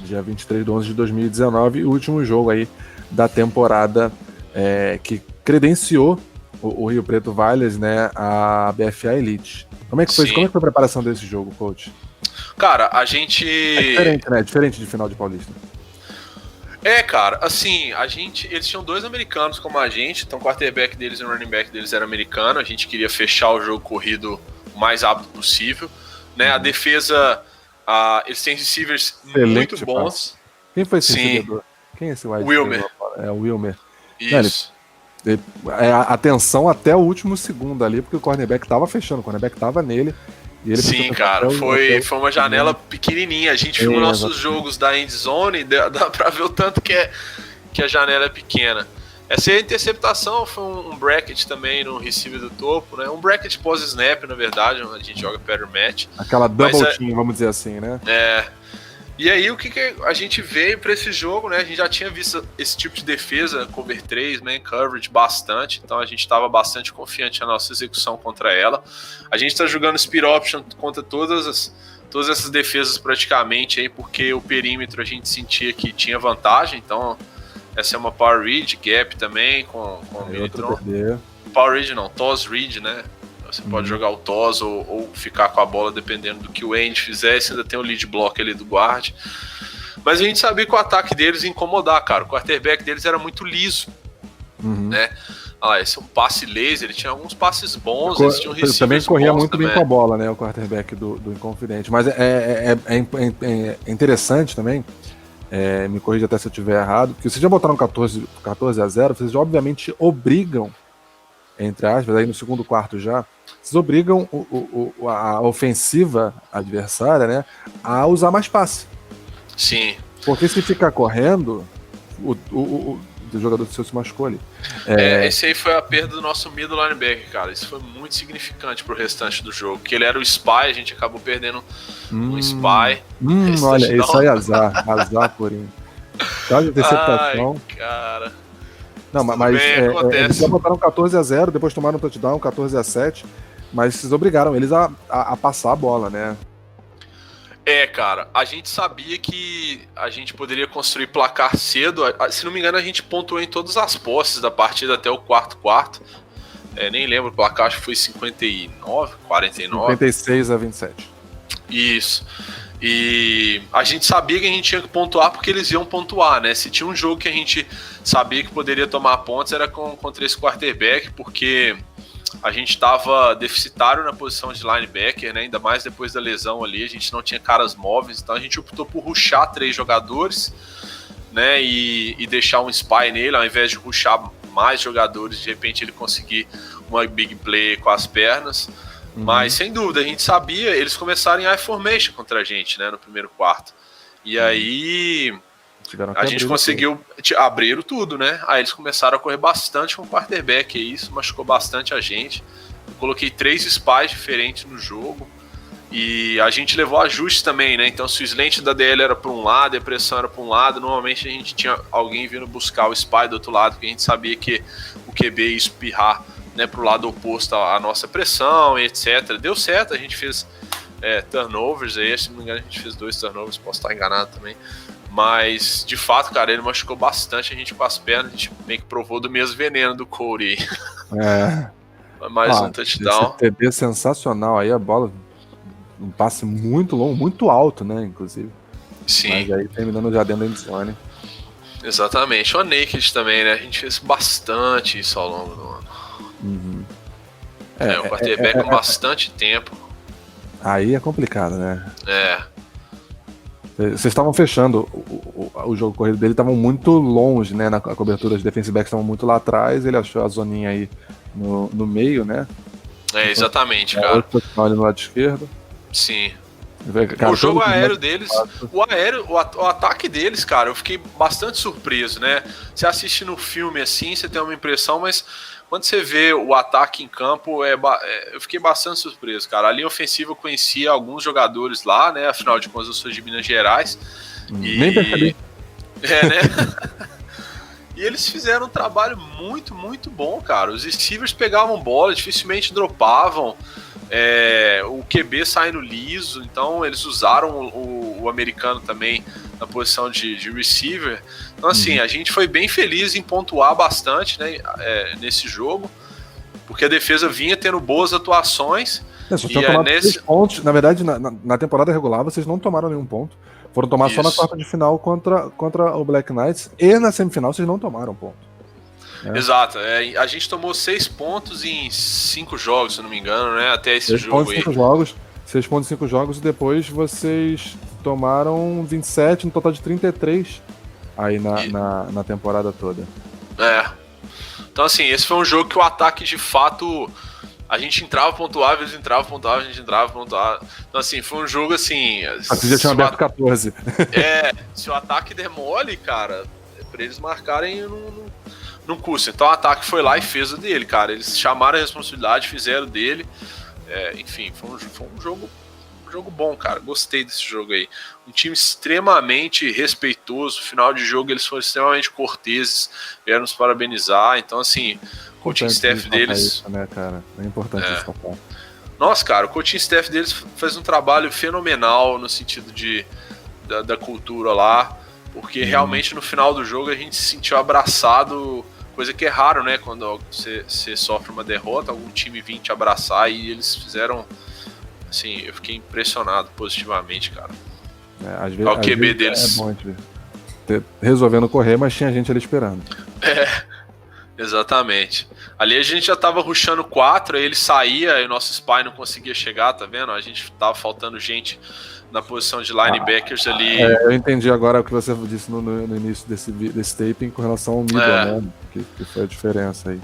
dia 23/11/2019, e o último jogo aí da temporada que credenciou o Rio Preto Valles, né, a BFA Elite. Como é que foi a preparação desse jogo, coach? Cara, a gente... diferente, né? Diferente de final de Paulista. Cara, assim, eles tinham 2 americanos como a gente, então o quarterback deles e o running back deles era americano, a gente queria fechar o jogo corrido o mais rápido possível, né? A defesa, eles têm receivers muito bons. Quem foi esse recebedor? Quem é esse wide? Wilmer. O Wilmer. Isso. Atenção até o último segundo ali, porque o cornerback tava fechando, o cornerback tava nele. E ele cara, foi uma janela pequenininha. A gente viu nossos jogos da end zone, dá pra ver o tanto que a janela é pequena. Essa aí, a interceptação foi um bracket também no receiver do topo, né? Um bracket pós-snap, na verdade, onde a gente joga pattern match. Aquela double team, vamos dizer assim, né? E aí, o que a gente veio para esse jogo, né? A gente já tinha visto esse tipo de defesa, cover 3, man coverage, bastante. Então a gente estava bastante confiante na nossa execução contra ela. A gente está jogando speed option contra todas essas defesas praticamente, aí, porque o perímetro a gente sentia que tinha vantagem. Então, essa é uma power read, gap também, com o Minitron. Power read não, toss read, né? Você pode jogar o toss ou ficar com a bola dependendo do que o end fizer. Você ainda tem o lead block ali do guard. Mas a gente sabia que o ataque deles ia incomodar, cara. O quarterback deles era muito liso, né? Esse é um passe laser, ele tinha alguns passes bons, eles tinham receivers também corria muito também. bem com a bola, né? O quarterback do Inconfidente. Mas é interessante também, me corrija até se eu estiver errado, porque vocês já botaram 14-0, vocês obviamente obrigam, entre aspas, aí no segundo quarto já, vocês obrigam a ofensiva adversária, né, a usar mais passe. Sim. Porque se ficar correndo, o jogador do seu se machucou ali. Esse aí foi a perda do nosso middle linebacker, cara. Isso foi muito significante pro restante do jogo. Porque ele era o spy, a gente acabou perdendo um spy. Olha, isso aí é azar, Purinho. Tá de interceptação. Ai, cara. Não, mas eles já botaram 14-0, depois tomaram um touchdown, 14-7, mas vocês obrigaram eles a passar a bola, né? Cara, a gente sabia que a gente poderia construir placar cedo. Se não me engano, a gente pontuou em todas as posses da partida até o quarto. Nem lembro o placar, acho que foi 59, 49. 56-27. Isso. E a gente sabia que a gente tinha que pontuar porque eles iam pontuar, né? Se tinha um jogo que a gente sabia que poderia tomar pontos, era contra esse quarterback, porque a gente estava deficitário na posição de linebacker, né? Ainda mais depois da lesão ali, a gente não tinha caras móveis, então a gente optou por rushar 3 jogadores, né? E deixar um spy nele, ao invés de rushar mais jogadores, de repente ele conseguir uma big play com as pernas. Mas, sem dúvida, a gente sabia, eles começaram em I-formation contra a gente, né, no primeiro quarto. E aí, a gente conseguiu abrir tudo, né? Aí eles começaram a correr bastante com o quarterback, e isso machucou bastante a gente. Eu coloquei 3 spies diferentes no jogo, e a gente levou ajustes também, né? Então, se o slant da DL era para um lado e a pressão era para um lado, normalmente a gente tinha alguém vindo buscar o spy do outro lado, porque a gente sabia que o QB ia espirrar, né, pro lado oposto à nossa pressão e etc. Deu certo, a gente fez turnovers aí, se não me engano a gente fez 2 turnovers, posso estar enganado também, mas de fato, cara, ele machucou bastante a gente com as pernas, a gente meio que provou do mesmo veneno do Corey. Mais um touchdown. Esse TD sensacional aí, a bola, um passe muito longo, muito alto, né, inclusive. Sim. Mas aí terminando já dentro da endzone. Exatamente, o naked também, né, a gente fez bastante isso ao longo do ano. O quarterback com bastante tempo. Aí é complicado, né? Vocês estavam fechando o jogo corrido dele, estavam muito longe, né? Na cobertura, os defensive backs estavam muito lá atrás, ele achou a zoninha aí no meio, né? Exatamente, cara. Ali no lado esquerdo. Sim. Cara, o jogo aéreo deles, o ataque deles, cara, eu fiquei bastante surpreso, né? Você assiste no filme assim, você tem uma impressão, mas quando você vê o ataque em campo, eu fiquei bastante surpreso, cara. A linha ofensiva eu conhecia alguns jogadores lá, né? Afinal de contas, eu sou de Minas Gerais. Nem percebi. Né? E eles fizeram um trabalho muito, muito bom, cara. Os receivers pegavam bola, dificilmente dropavam. O QB saindo liso, então eles usaram o americano também na posição de receiver. Então, assim, a gente foi bem feliz em pontuar bastante, né, nesse jogo, porque a defesa vinha tendo boas atuações. Vocês tinham tomado 3 pontos. Na verdade, na temporada regular, vocês não tomaram nenhum ponto. Foram tomar só na quarta de final contra o Black Knights, e na semifinal vocês não tomaram ponto. Exato, a gente tomou 6 pontos em 5 jogos, se não me engano, né? Até esse jogo aí. 6 pontos em 5 jogos, e depois vocês tomaram 27, no total de 33 aí na temporada toda. Então, assim, esse foi um jogo que o ataque, de fato, a gente entrava, pontuava, eles entravam, pontuava, a gente entrava, pontuava. Então, assim, foi um jogo, assim... Vocês já tinham aberto 14. Se o ataque der mole, cara, pra eles marcarem não custa. Então o ataque foi lá e fez o dele, cara. Eles chamaram a responsabilidade, fizeram dele. Enfim, foi um jogo bom, cara. Gostei desse jogo aí. Um time extremamente respeitoso. Final de jogo eles foram extremamente corteses, vieram nos parabenizar. Então, assim, o coaching staff deles. Isso, né, cara? É importante destacar. Nossa, cara, o coaching staff deles faz um trabalho fenomenal no sentido da cultura lá, porque realmente no final do jogo a gente se sentiu abraçado, coisa que é raro, né? Quando você sofre uma derrota, algum time vir te abraçar, e eles fizeram. Assim, eu fiquei impressionado positivamente, cara. Às vezes, o QB deles. É bom resolvendo correr, mas tinha gente ali esperando. Exatamente. Ali a gente já tava rushando 4, aí ele saía e o nosso spy não conseguia chegar, tá vendo? A gente tava faltando gente na posição de linebackers ali. Eu entendi agora o que você disse no início desse taping com relação ao middle, né? Que foi a diferença aí.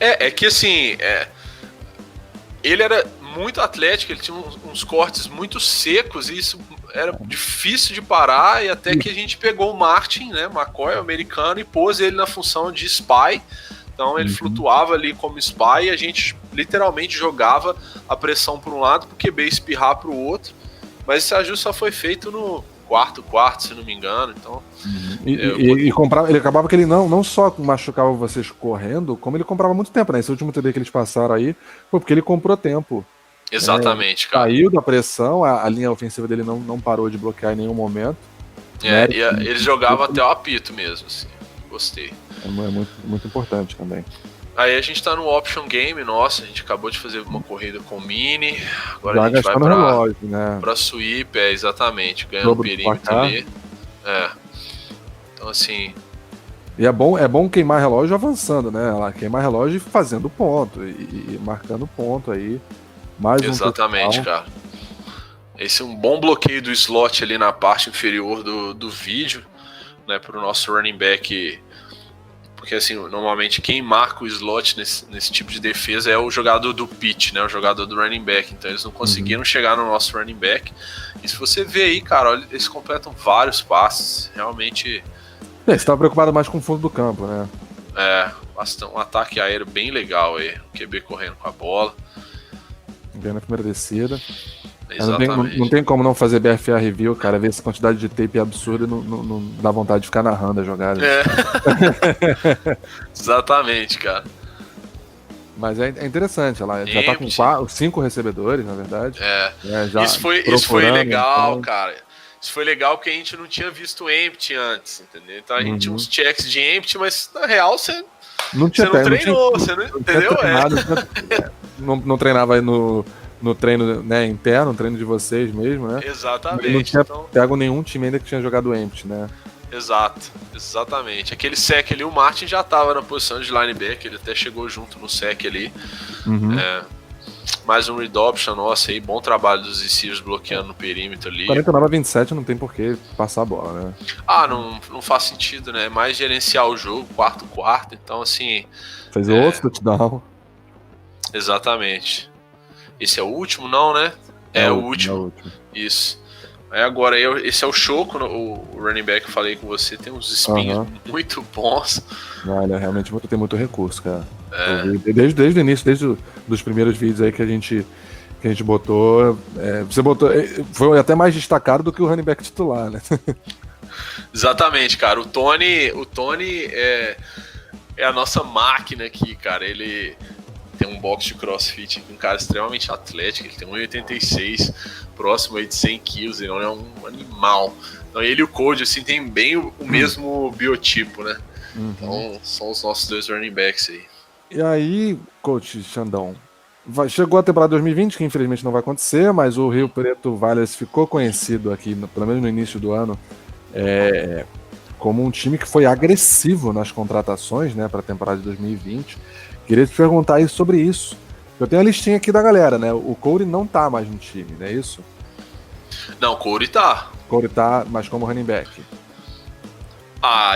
É que assim, ele era muito atlético, ele tinha uns cortes muito secos e isso era difícil de parar, e até que a gente pegou o Martin, né, McCoy, o americano, e pôs ele na função de spy. Então ele flutuava ali como spy e a gente literalmente jogava a pressão para um lado para o QB espirrar para o outro. Mas esse ajuste só foi feito no quarto, se não me engano. Então, ele acabava que ele não só machucava vocês correndo, como ele comprava muito tempo, né? Esse último TD que eles passaram aí foi porque ele comprou tempo. Exatamente, cara. Saiu da pressão, a linha ofensiva dele não parou de bloquear em nenhum momento. E eles jogavam até o apito mesmo, assim. Gostei. É muito, muito importante também. Aí a gente tá no option game, nossa, a gente acabou de fazer uma corrida com o Mini, agora já a gente vai relógio, né? Pra sweep, exatamente, ganhando o perímetro ali. Então assim... E é bom queimar relógio avançando, né? Queimar relógio e fazendo ponto, e marcando ponto aí. Exatamente, cara. Esse é um bom bloqueio do slot ali na parte inferior do vídeo, né, pro nosso running back, porque assim, normalmente quem marca o slot nesse tipo de defesa é o jogador do pitch, né, o jogador do running back, então eles não conseguiram chegar no nosso running back, e se você vê aí, cara, olha, eles completam vários passes, realmente... Você estava preocupado mais com o fundo do campo, né? Um ataque aéreo bem legal aí, o QB correndo com a bola. Ganhando a primeira descida. Exatamente. Não tem como não fazer BFA review, cara. Ver essa quantidade de tape absurda não dá vontade de ficar narrando a jogada. Exatamente, cara. Mas é interessante, ela já tá com 5 recebedores, na verdade. Isso foi legal, então... cara. Isso foi legal porque a gente não tinha visto empty antes, entendeu? Então a gente tinha uns checks de empty, mas na real você não treinou, você não entendeu? Não treinava aí no treino, né, interno, no treino de vocês mesmo, né? Exatamente. Não tinha pego nenhum time ainda que tinha jogado empty, né? Exatamente. Aquele sec ali, o Martin já tava na posição de linebacker, ele até chegou junto no sec ali. Mais um read option, nossa, aí, bom trabalho dos receivers bloqueando no perímetro ali. 49-27 não tem por que passar a bola, né? Não faz sentido, né? É mais gerenciar o jogo, quarto, então assim... Fez outro touchdown. Exatamente. Esse é o último, não, né? É o último. Isso. Aí agora, esse é o Choco, o running back que eu falei com você, tem uns espinhos muito bons. Olha, realmente tem muito recurso, cara. Desde o início, desde os primeiros vídeos aí que a gente botou, você botou, foi até mais destacado do que o running back titular, né? Exatamente, cara. O Tony é a nossa máquina aqui, cara. Ele tem um box de crossfit aqui, um cara extremamente atlético, ele tem 1,86, próximo aí de 100 quilos, ele é um animal. Então ele e o Code, assim, tem bem o mesmo biotipo, né? Então são os nossos dois running backs aí. E aí, coach Xandão, chegou a temporada 2020, que infelizmente não vai acontecer, mas o Rio Preto Valles ficou conhecido aqui, pelo menos no início do ano, como um time que foi agressivo nas contratações, né, para a temporada de 2020. Queria te perguntar sobre isso. Eu tenho a listinha aqui da galera, né? O Corey não tá mais no time, não é isso? Não, o Corey tá. Corey tá, mas como running back.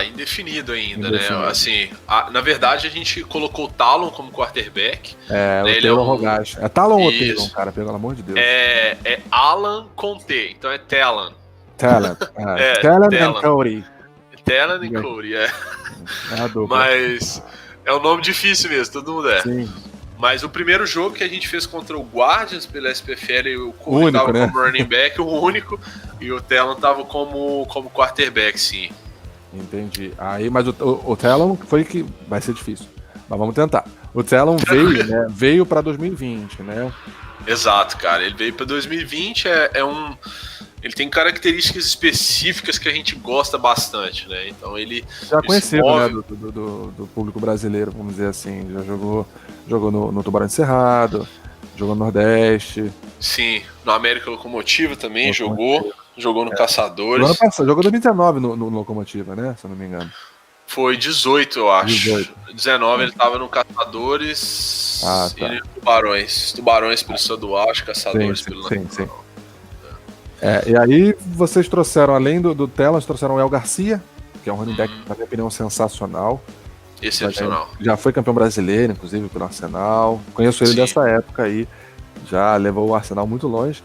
Indefinido ainda, né? Assim, na verdade a gente colocou o Talon como quarterback. Né? O Taylor Rogash. É Talon ou Taylor, cara? Pelo amor de Deus. É Alan com T, então é Talon. Talon. Talon and Corey. Talon e Corey, É a dupla. Mas é um nome difícil mesmo, todo mundo é. Sim. Mas o primeiro jogo que a gente fez contra o Guardians pela SPFL, o Curry Único, tava né? como running back, o único, e o Talon tava como quarterback, sim. Entendi. Aí, mas o Talon foi que vai ser difícil. Mas vamos tentar. O Talon veio, né? Veio para 2020, né? Exato, cara. Ele veio para 2020, ele tem características específicas que a gente gosta bastante, né? Então ele Já conhecido, move... né, do público brasileiro, vamos dizer assim. Já jogou no Tubarão de Cerrado, jogou no Nordeste. Sim, no América Locomotiva também jogou no Caçadores. No ano passado, jogou 2019 no Locomotiva, né? Se eu não me engano. Foi 18, eu acho. 18. 19 ele tava no Caçadores tá. e no Tubarões. Tubarões pelo estadual, acho que Caçadores pelo nacional. Sim. E aí vocês trouxeram, além do Telas, trouxeram o El Garcia, que é um running back, na minha opinião, sensacional. Excepcional. Já foi campeão brasileiro, inclusive, pelo Arsenal. Conheço ele dessa época aí. Já levou o Arsenal muito longe.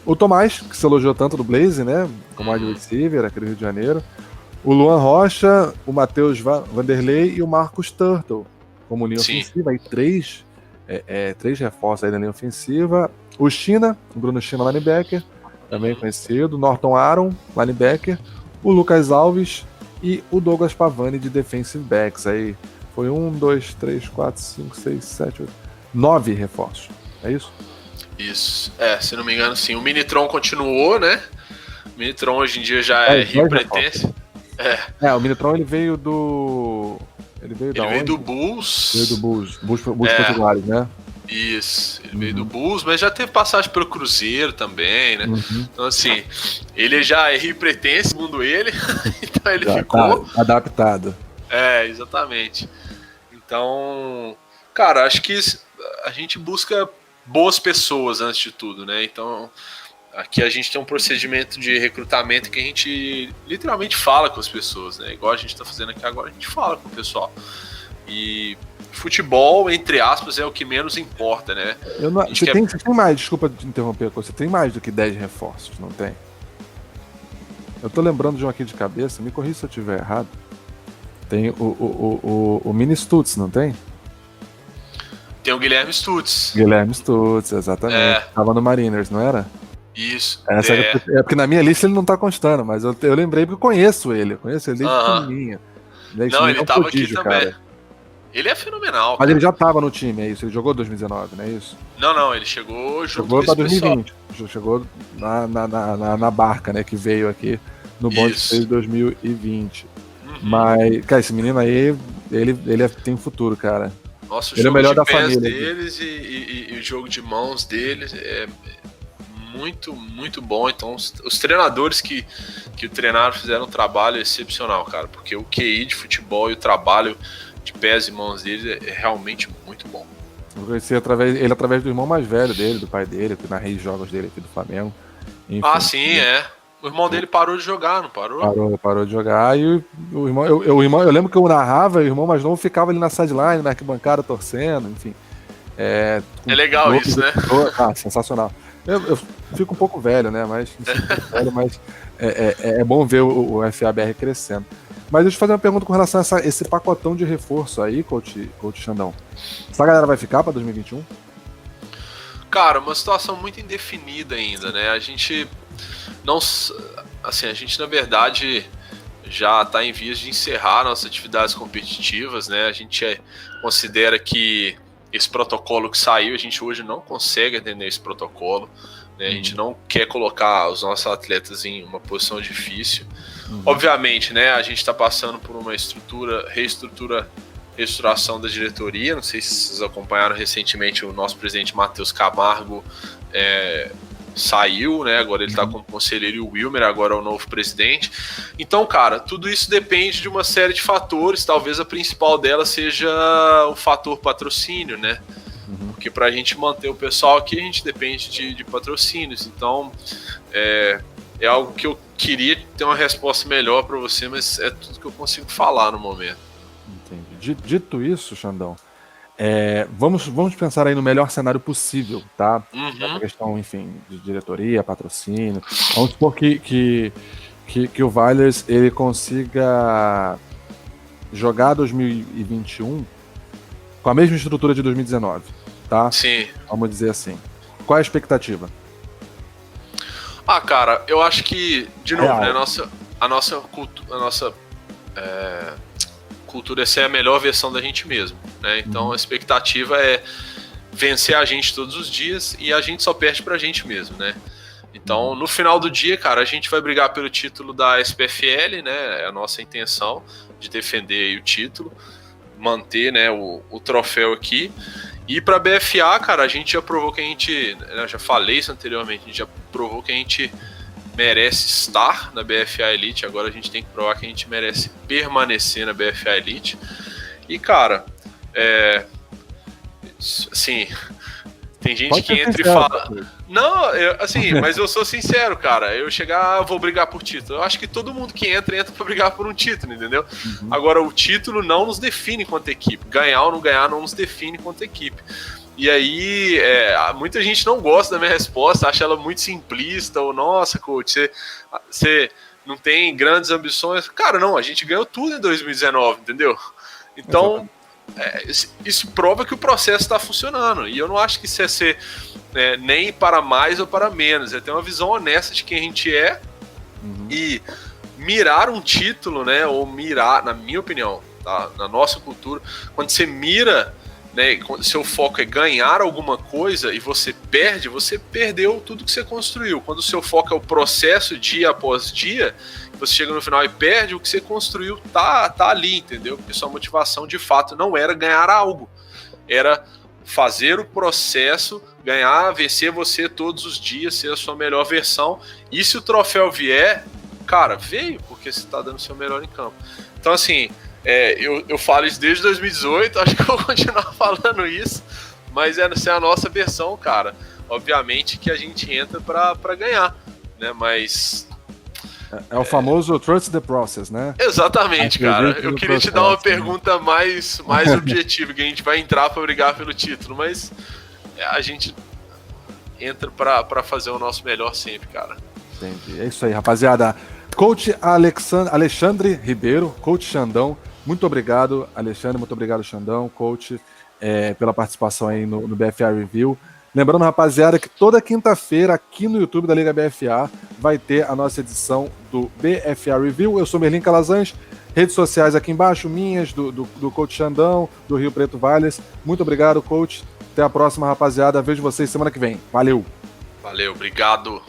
O Tomás, que se elogiou tanto do Blaze, né? Como wide receiver aqui do Rio de Janeiro. O Luan Rocha, o Matheus Vanderlei e o Marcos Turtle como linha ofensiva. Aí três reforços aí na linha ofensiva. O China, o Bruno China, linebacker, também conhecido. Norton Aaron, linebacker. O Lucas Alves e o Douglas Pavani de defensive backs. Aí foi 1, 2, 3, 4, 5, 6, 7, 8, 9 reforços. É isso? Isso. Se não me engano, sim. O Minitron continuou, né? O Minitron hoje em dia já é Rio Pretense. O Minitron ele veio do. Ele veio do Bulls. Veio do Bulls Potiguares, né? Isso, ele veio do Bulls, mas já teve passagem pelo Cruzeiro também, né? Então, assim, ele já é Rio Pretense, segundo ele, então ele já ficou tá adaptado. Exatamente. Então, cara, acho que a gente busca boas pessoas antes de tudo, né? Então, aqui a gente tem um procedimento de recrutamento que a gente literalmente fala com as pessoas, né? Igual a gente tá fazendo aqui agora, a gente fala com o pessoal. E futebol, entre aspas, é o que menos importa, né? Você tem mais, desculpa te interromper, você tem mais do que 10 reforços, não tem? Eu tô lembrando de um aqui de cabeça, me corrija se eu estiver errado. Tem o Mini Stutz, não tem? Tem o Guilherme Stutz. Guilherme Stutz, exatamente. Tava no Mariners, não era? Isso. É porque na minha lista ele não tá constando, mas eu lembrei porque eu conheço ele desde pequenininho. Não, ele tava aqui também. Cara. Ele é fenomenal. Mas ele já tava no time, é isso? Ele jogou 2019, não é isso? Não, ele chegou junto com esse 2020. Pessoal. Chegou na barca, né, que veio aqui no bonde que fez 2020. Mas, cara, esse menino aí, ele tem futuro, cara. Nossa, ele é o melhor da família deles e o jogo de mãos deles é muito, muito bom. Então, os treinadores que o treinaram fizeram um trabalho excepcional, cara. Porque o QI de futebol e o trabalho de pés e mãos dele é realmente muito bom. Eu conheci ele através do irmão mais velho dele, do pai dele, que narrei os jogos dele aqui do Flamengo. Enfim, sim, O irmão dele parou de jogar, não parou? Parou de jogar e o irmão, eu lembro que eu narrava e o irmão mais novo ficava ali na sideline, na arquibancada, torcendo, enfim. É legal isso, né? Sensacional. Eu fico um pouco velho, né? Mas é bom ver o FABR crescendo. Mas deixa eu fazer uma pergunta com relação a esse pacotão de reforço aí, coach Xandão. Essa galera vai ficar para 2021? Cara, uma situação muito indefinida ainda, né? A gente não... Assim, a gente, na verdade, já está em vias de encerrar nossas atividades competitivas, né? A gente considera que esse protocolo que saiu, a gente hoje não consegue atender esse protocolo, né? A gente não quer colocar os nossos atletas em uma posição difícil. Obviamente, né, a gente está passando por uma reestruturação da diretoria. Não sei se vocês acompanharam recentemente, o nosso presidente Matheus Camargo saiu, né? Agora ele está como conselheiro, e o Wilmer agora é o novo presidente. Então, cara, tudo isso depende de uma série de fatores. Talvez a principal dela seja o fator patrocínio, né? Porque para a gente manter o pessoal aqui, a gente depende de patrocínios. Então, é algo que eu queria ter uma resposta melhor para você, mas é tudo que eu consigo falar no momento. Entendi. Dito isso, Xandão, vamos pensar aí no melhor cenário possível, tá? Essa questão, enfim, de diretoria, patrocínio. Vamos supor que o Valers ele consiga jogar 2021 com a mesma estrutura de 2019, tá? Sim. Vamos dizer assim. Qual é a expectativa? Ah, cara, eu acho que, de novo, Real. né, a nossa cultura é ser a melhor versão da gente mesmo, né? Então a expectativa é vencer a gente todos os dias e a gente só perde pra gente mesmo, né? Então, no final do dia, cara, a gente vai brigar pelo título da SPFL, né? É a nossa intenção de defender aí o título, manter, né, o troféu aqui. E pra BFA, cara, a gente já provou que a gente, eu já falei isso anteriormente, a gente já provou que a gente merece estar na BFA Elite, agora a gente tem que provar que a gente merece permanecer na BFA Elite. E, cara, assim, tem gente Pode que ser entra e sincero, fala... Não, assim, mas eu sou sincero, cara. Eu chegar, vou brigar por título. Eu acho que todo mundo que entra pra brigar por um título, entendeu? Agora, o título não nos define quanto equipe. Ganhar ou não ganhar não nos define quanto equipe. E aí, muita gente não gosta da minha resposta, acha ela muito simplista, ou, nossa, coach, você não tem grandes ambições. Cara, não, a gente ganhou tudo em 2019, entendeu? Então... isso prova que o processo está funcionando. E eu não acho que isso é ser nem para mais ou para menos. É ter uma visão honesta de quem a gente é e mirar um título, né? Ou mirar, na minha opinião, tá? Na nossa cultura, quando você mira, né? Quando seu foco é ganhar alguma coisa e você perdeu tudo que você construiu. Quando o seu foco é o processo dia após dia, você chega no final e perde, o que você construiu tá ali, entendeu? Porque sua motivação de fato não era ganhar algo, era fazer o processo, ganhar, vencer você todos os dias, ser a sua melhor versão. E se o troféu vier, cara, veio porque você tá dando o seu melhor em campo. Então, assim, eu falo isso desde 2018, acho que eu vou continuar falando isso, mas essa é a nossa versão, cara. Obviamente que a gente entra pra ganhar, né? Mas... É o famoso trust the process, né? Exatamente, cara. Eu queria te dar uma pergunta né? mais objetiva, que a gente vai entrar para brigar pelo título, mas a gente entra para fazer o nosso melhor sempre, cara. Entendi. É isso aí, rapaziada. Coach Alexandre Ribeiro, Coach Xandão, muito obrigado, Alexandre, muito obrigado, Xandão, Coach, pela participação aí no BFA Review. Lembrando, rapaziada, que toda quinta-feira aqui no YouTube da Liga BFA vai ter a nossa edição do BFA Review. Eu sou Merlin Calazans, redes sociais aqui embaixo, minhas, do Coach Xandão, do Rio Preto Valles. Muito obrigado, Coach. Até a próxima, rapaziada. Vejo vocês semana que vem. Valeu! Valeu, obrigado!